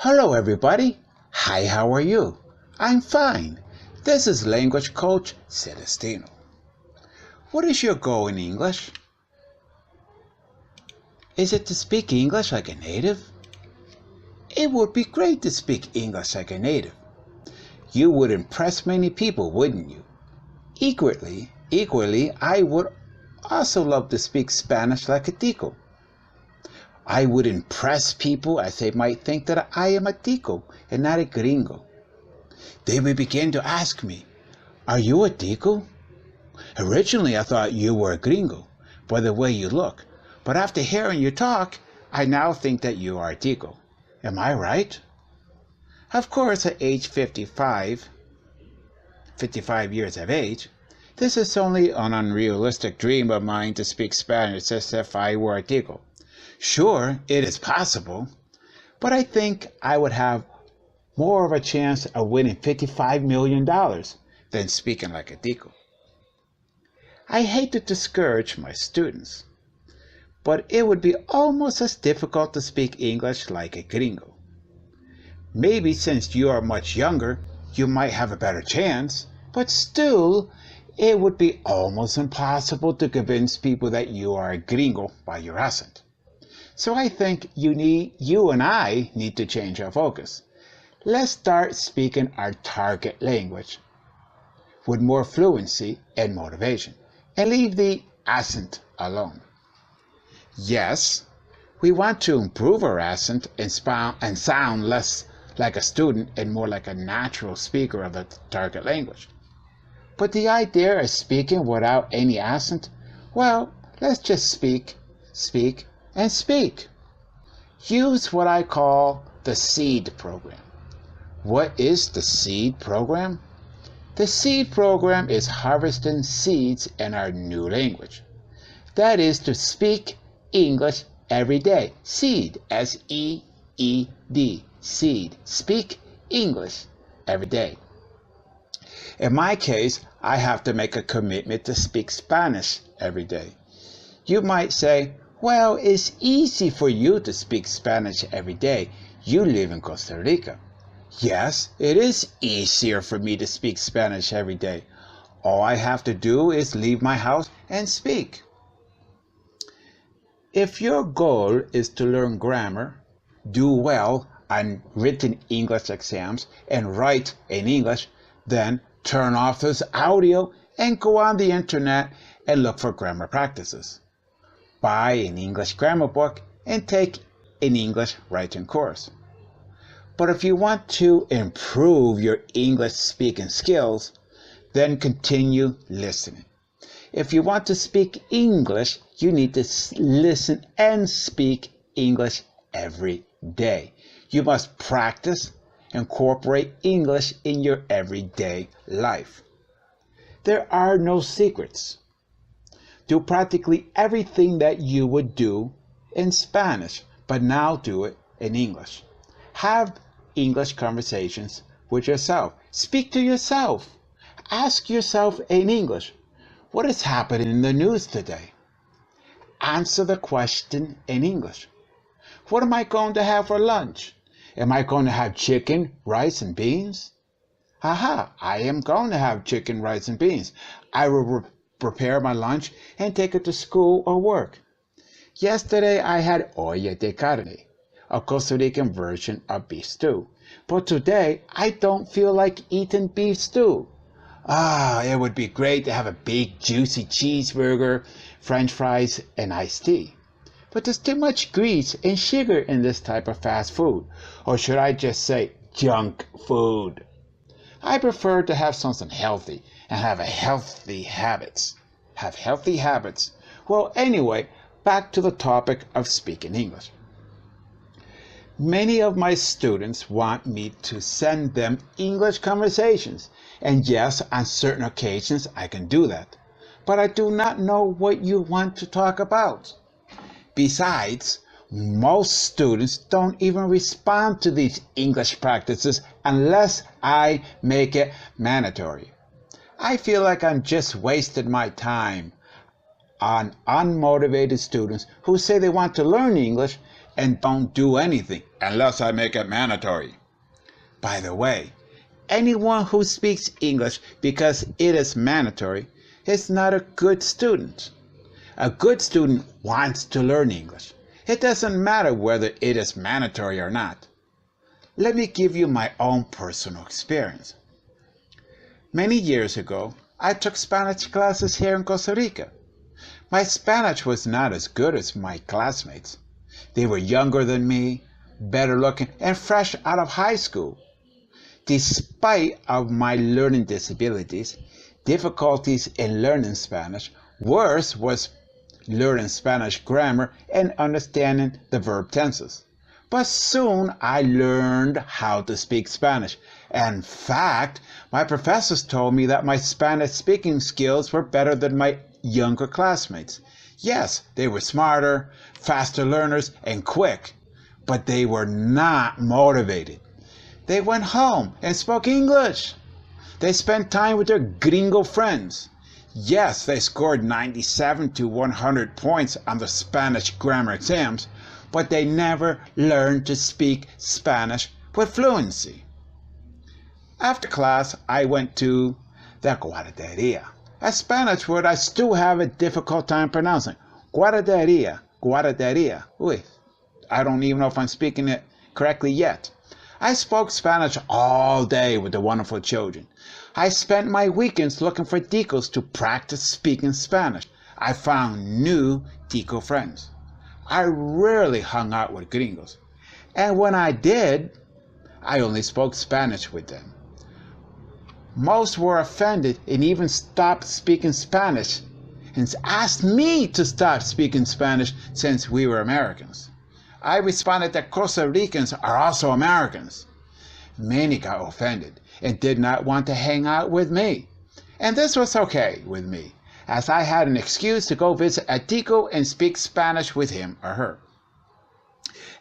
Hello everybody. Hi, how are you? I'm fine. This is language coach Celestino. What is your goal in English? Is it to speak English like a native? It would be great to speak English like a native. You would impress many people, wouldn't you? Equally, I would also love to speak Spanish like a Tico. I would impress people as they might think that I am a Tico and not a Gringo. They would begin to ask me, "Are you a Tico?" Originally I thought you were a Gringo by the way you look, but after hearing you talk, I now think that you are a Tico. Am I right? Of course, at age 55 years of age, this is only an unrealistic dream of mine to speak Spanish as if I were a Tico. Sure, it is possible, but I think I would have more of a chance of winning $55 million than speaking like a Tico. I hate to discourage my students, but it would be almost as difficult to speak English like a Gringo. Maybe since you are much younger, you might have a better chance, but still, it would be almost impossible to convince people that you are a Gringo by your accent. So I think you and I need to change our focus. Let's start speaking our target language with more fluency and motivation, and leave the accent alone. Yes, we want to improve our accent and sound less like a student and more like a natural speaker of the target language. But the idea of speaking without any accent, well, let's just speak, and speak. Use what I call the SEED program. What is the SEED program? The SEED program is harvesting seeds in our new language. That is to speak English every day. SEED, S-E-E-D, SEED. Speak English every day. In my case, I have to make a commitment to speak Spanish every day. You might say, well, it's easy for you to speak Spanish every day. You live in Costa Rica. Yes, it is easier for me to speak Spanish every day. All I have to do is leave my house and speak. If your goal is to learn grammar, do well on written English exams, and write in English, then turn off this audio and go on the internet and look for grammar practices. Buy an English grammar book and take an English writing course. But if you want to improve your English speaking skills, then continue listening. If you want to speak English, you need to listen and speak English every day. You must practice, incorporate English in your everyday life. There are no secrets. Do practically everything that you would do in Spanish, but now do it in English. Have English conversations with yourself. Speak to yourself. Ask yourself in English, what is happening in the news today? Answer the question in English. What am I going to have for lunch? Am I going to have chicken, rice, and beans? I am going to have chicken, rice, and beans. I will prepare my lunch and take it to school or work. Yesterday I had olla de carne, a Costa Rican version of beef stew. But today I don't feel like eating beef stew. It would be great to have a big juicy cheeseburger, French fries, and iced tea. But there's too much grease and sugar in this type of fast food. Or should I just say junk food? I prefer to have something healthy and have healthy habits. Well, anyway, back to the topic of speaking English. Many of my students want me to send them English conversations. And yes, on certain occasions I can do that. But I do not know what you want to talk about. Besides, most students don't even respond to these English practices unless I make it mandatory. I feel like I'm just wasting my time on unmotivated students who say they want to learn English and don't do anything unless I make it mandatory. By the way, anyone who speaks English because it is mandatory is not a good student. A good student wants to learn English. It doesn't matter whether it is mandatory or not. Let me give you my own personal experience. Many years ago, I took Spanish classes here in Costa Rica. My Spanish was not as good as my classmates. They were younger than me, better looking, and fresh out of high school. Despite of my learning disabilities, difficulties in learning Spanish, worse was learning Spanish grammar and understanding the verb tenses. But soon I learned how to speak Spanish. In fact, my professors told me that my Spanish speaking skills were better than my younger classmates. Yes, they were smarter, faster learners, and quick, but they were not motivated. They went home and spoke English. They spent time with their Gringo friends. Yes, they scored 97 to 100 points on the Spanish grammar exams, but they never learned to speak Spanish with fluency. After class, I went to the guarderia, a Spanish word I still have a difficult time pronouncing. Guarderia, guarderia. Uy, I don't even know if I'm speaking it correctly yet. I spoke Spanish all day with the wonderful children. I spent my weekends looking for Ticos to practice speaking Spanish. I found new Tico friends. I rarely hung out with gringos. And when I did, I only spoke Spanish with them. Most were offended and even stopped speaking Spanish and asked me to stop speaking Spanish since we were Americans. I responded that Costa Ricans are also Americans. Many got offended and did not want to hang out with me. And this was okay with me, as I had an excuse to go visit a Tico and speak Spanish with him or her.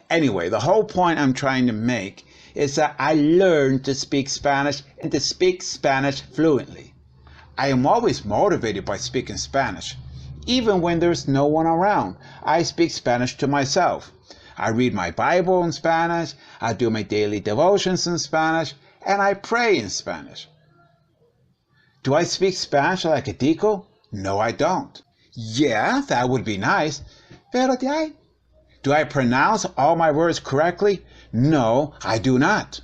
Anyway, the whole point I'm trying to make is that I learned to speak Spanish and to speak Spanish fluently. I am always motivated by speaking Spanish. Even when there's no one around, I speak Spanish to myself. I read my Bible in Spanish, I do my daily devotions in Spanish, and I pray in Spanish. Do I speak Spanish like a Tico? No, I don't. Yeah, that would be nice. Pero de ahí. Do I pronounce all my words correctly? No, I do not.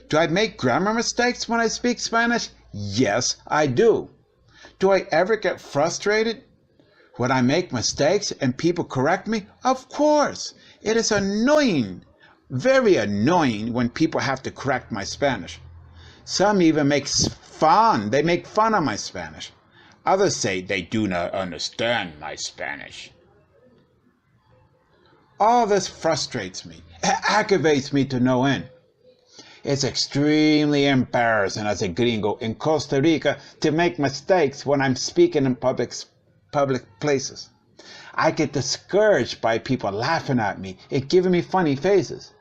Do I make grammar mistakes when I speak Spanish? Yes, I do. Do I ever get frustrated when I make mistakes and people correct me? Of course. It is annoying, very annoying when people have to correct my Spanish. Some even make fun. They make fun of my Spanish. Others say they do not understand my Spanish. All this frustrates me. It aggravates me to no end. It's extremely embarrassing as a gringo in Costa Rica to make mistakes when I'm speaking in public places. I get discouraged by people laughing at me and giving me funny faces.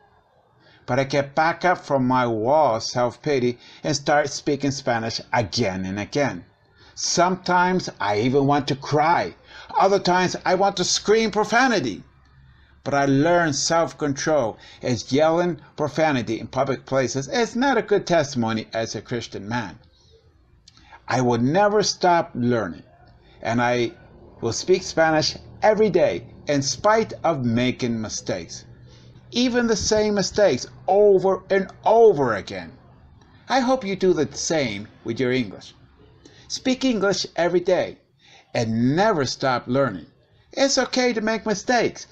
But I get back up from my wall of self-pity and start speaking Spanish again and again. Sometimes I even want to cry. Other times I want to scream profanity. But I learned self-control, as yelling profanity in public places is not a good testimony as a Christian man. I will never stop learning, and I will speak Spanish every day in spite of making mistakes. Even the same mistakes over and over again. I hope you do the same with your English. Speak English every day and never stop learning. It's okay to make mistakes,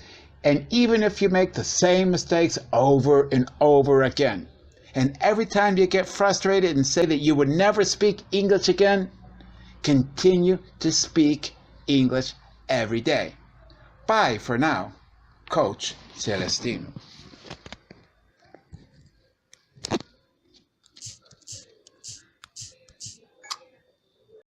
and even if you make the same mistakes over and over again, and every time you get frustrated and say that you would never speak English again, continue to speak English every day. Bye for now, Coach Celestino.